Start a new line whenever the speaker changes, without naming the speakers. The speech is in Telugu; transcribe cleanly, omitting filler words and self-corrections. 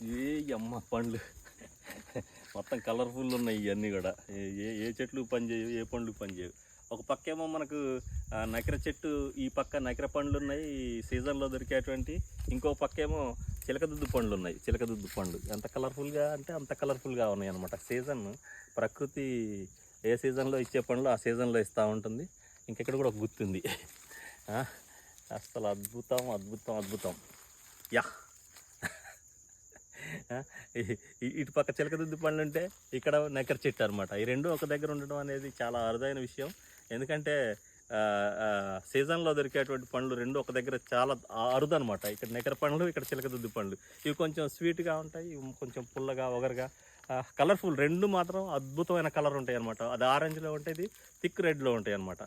ఏ అమ్మ పండ్లు మొత్తం కలర్ఫుల్ ఉన్నాయి ఇవన్నీ కూడా. ఏ ఏ చెట్లు పనిచేయవు, ఏ పండ్లు పనిచేయవు. ఒక పక్క ఏమో మనకు నకిర చెట్టు, ఈ పక్క నకిర పండ్లు ఉన్నాయి సీజన్లో దొరికేటువంటి. ఇంకో పక్క ఏమో చిలకదుద్దు పండ్లు ఉన్నాయి. చిలకదుద్దు పండ్లు ఎంత కలర్ఫుల్గా అంటే అంత కలర్ఫుల్గా ఉన్నాయి అన్నమాట. సీజన్ ప్రకృతి ఏ సీజన్లో ఇచ్చే పండ్లు ఆ సీజన్లో ఇస్తూ ఉంటుంది. ఇంకెక్కడ కూడా ఒక గుర్తుంది. అసలు అద్భుతం అద్భుతం అద్భుతం. యా ఇటు పక్క చిలకదుద్దు పండ్లు ఉంటే ఇక్కడ నెక్కర చెట్టు అనమాట. ఈ రెండు ఒక దగ్గర ఉండడం అనేది చాలా అరుదైన విషయం. ఎందుకంటే సీజన్లో దొరికేటువంటి పండ్లు రెండు ఒక దగ్గర చాలా అరుదు అనమాట. ఇక్కడ నెక్కర పండ్లు, ఇక్కడ చిలకదుద్దు పండ్లు. ఇవి కొంచెం స్వీట్గా ఉంటాయి, ఇవి కొంచెం పుల్లగా ఒగరుగా కలర్ఫుల్. రెండు మాత్రం అద్భుతమైన కలర్ ఉంటాయి అనమాట. అది ఆరెంజ్లో ఉంటాయి, థిక్ రెడ్లో ఉంటాయి అనమాట.